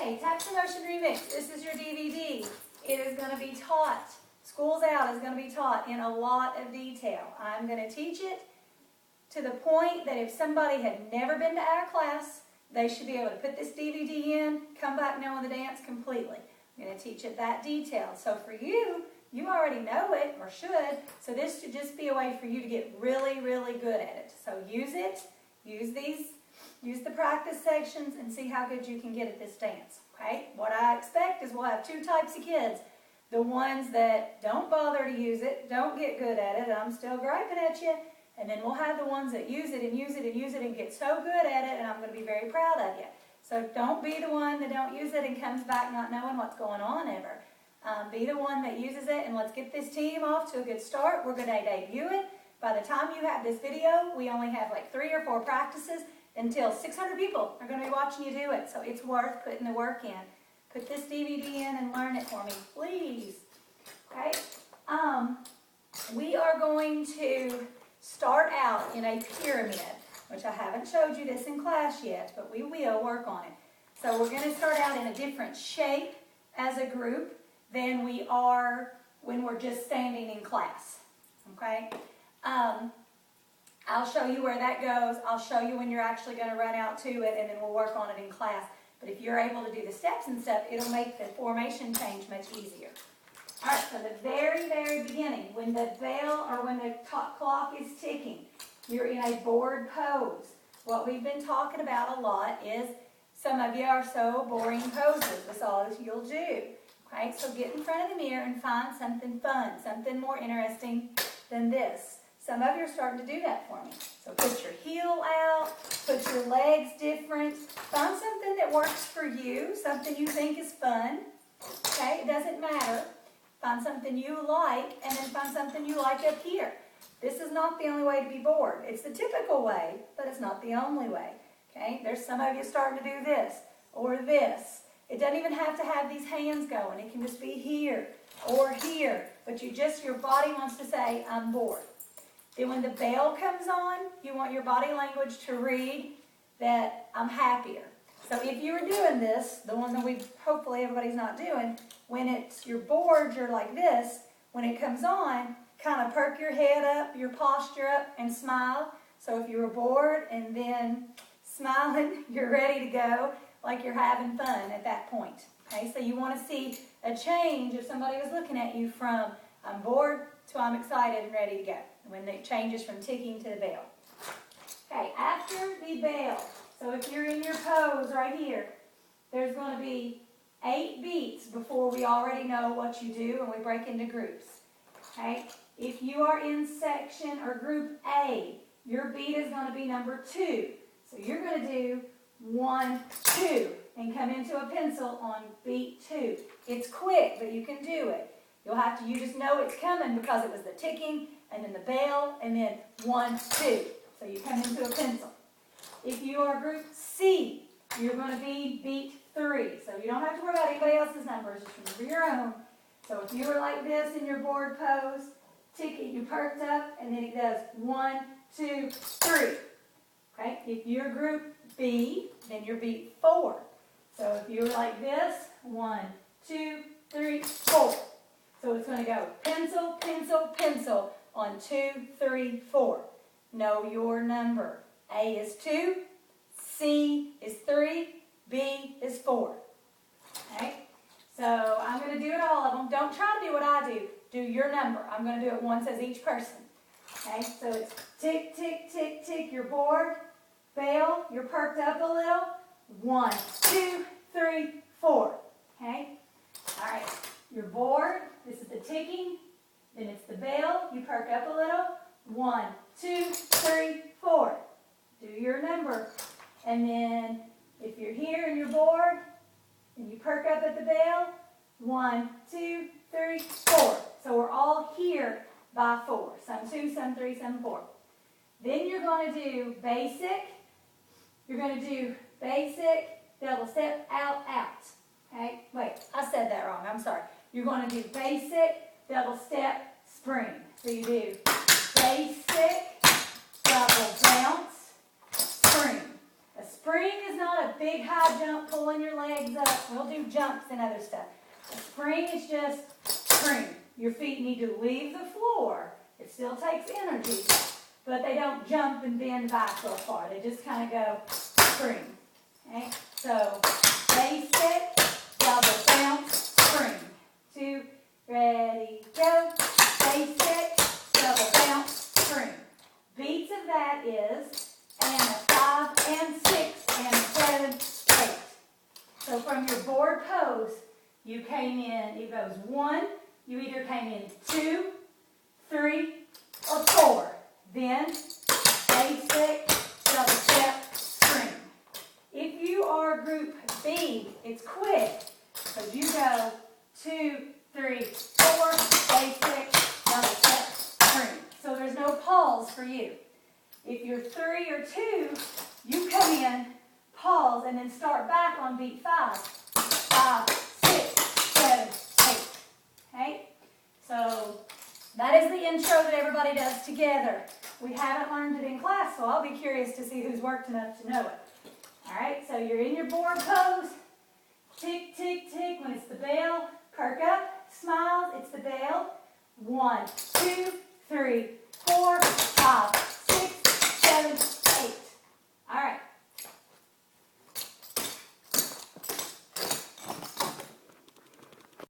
Okay, Taps in Motion Remix. This is your DVD. It is going to be taught. School's Out is going to be taught in a lot of detail. I'm going to teach it to the point that if somebody had never been to our class, they should be able to put this DVD in, come back knowing the dance completely. I'm going to teach it that detailed. So for you, you already know it or should, so this should just be a way for you to get really, really good at it. So use it, use the practice sections and see how good you can get at this dance. Okay? What I expect is we'll have two types of kids. The ones that don't bother to use it, don't get good at it, I'm still griping at you. And then we'll have the ones that use it and use it and use it and get so good at it, and I'm going to be very proud of you. So don't be the one that don't use it and comes back not knowing what's going on ever. Be the one that uses it, and let's get this team off to a good start. We're going to debut it. By the time you have this video, we only have like 3 or 4 practices until 600 people are going to be watching you do it. So it's worth putting the work in. Put this DVD in and learn it for me, please. Okay? We are going to start out in a pyramid, which I haven't showed you this in class yet, but we will work on it. So we're going to start out in a different shape as a group than we are when we're just standing in class. Okay? I'll show you where that goes. I'll show you when you're actually going to run out to it, and then we'll work on it in class. But if you're able to do the steps and stuff, it'll make the formation change much easier. All right, so the very, very beginning, when the bell or when the clock is ticking, you're in a board pose. What we've been talking about a lot is some of you are so boring poses. That's all you'll do. Okay, so get in front of the mirror and find something fun, something more interesting than this. Some of you are starting to do that for me. So put your heel out, put your legs different. Find something that works for you, something you think is fun. Okay, it doesn't matter. Find something you like, and then find something you like up here. This is not the only way to be bored. It's the typical way, but it's not the only way. Okay, there's some of you starting to do this or this. It doesn't even have to have these hands going. It can just be here or here. But your body wants to say, I'm bored. Then when the bell comes on, you want your body language to read that I'm happier. So if you were doing this, the one that hopefully everybody's not doing, when you're bored, you're like this. When it comes on, kind of perk your head up, your posture up, and smile. So if you were bored and then smiling, you're ready to go, like you're having fun at that point. Okay, so you want to see a change if somebody was looking at you from I'm bored to I'm excited and ready to go. When it changes from ticking to the bell. Okay, after the bell, so if you're in your pose right here, there's going to be 8 beats before we already know what you do and we break into groups. Okay, if you are in section or group A, your beat is going to be number 2. So you're going to do 1, 2, and come into a pencil on beat 2. It's quick, but you can do it. You just know it's coming because it was the ticking and then the bell and then 1, 2. So you come into a pencil. If you are group C, you're going to be beat 3. So you don't have to worry about anybody else's numbers, just remember your own. So if you were like this in your board pose, ticking, you perked up, and then it does 1, 2, 3. Okay? If you're group B, then you're beat 4. So if you were like this, 1, 2, 3, 4. So it's going to go pencil, pencil, pencil on 2, 3, 4. Know your number. A is 2, C is 3, B is 4. Okay? So I'm going to do it all of them. Don't try to do what I do. Do your number. I'm going to do it once as each person. Okay? So it's tick, tick, tick, tick. You're bored. Bell. You're perked up a little. 1, 2, 3, 4. Okay? All right. You're bored. This is the ticking. Then it's the bell. You perk up a little. 1, 2, 3, 4. Do your number. And then if you're here and you're bored, and you perk up at the bell, 1, 2, 3, 4. So we're all here by 4. Some 2, some 3, some 4. Then you're going to do basic. You're going to do basic, double step, out, out. Okay? Wait, I said that wrong. I'm sorry. You're going to do basic, double step, spring. So you do basic, double bounce, spring. A spring is not a big big high jump, pulling your legs up. We'll do jumps and other stuff. A spring is just spring. Your feet need to leave the floor. It still takes energy, but they don't jump and bend back so far. They just kind of go spring. Okay? So basic, double bounce, spring. 2, ready, go. Basic, double bounce, spring. Beats of that is and a 5 and 6 and 7, 8. So from your board pose, you came in, it goes 1, you either came in 2, 3, or 4. Then, basic, double step, spring. If you are group B, it's quick. because you go 2, 3, 4, basic, double step, spring. So there's no pause for you. If you're 3 or 2, you come in, pause, and then start back on beat 5. 5, 6, 7, 8. Okay? So that is the intro that everybody does together. We haven't learned it in class, so I'll be curious to see who's worked enough to know it. All right, so you're in your board pose. Tick, tick, tick. When it's the bell, perk up, smiles, it's the bell. 1, 2, 3, 4,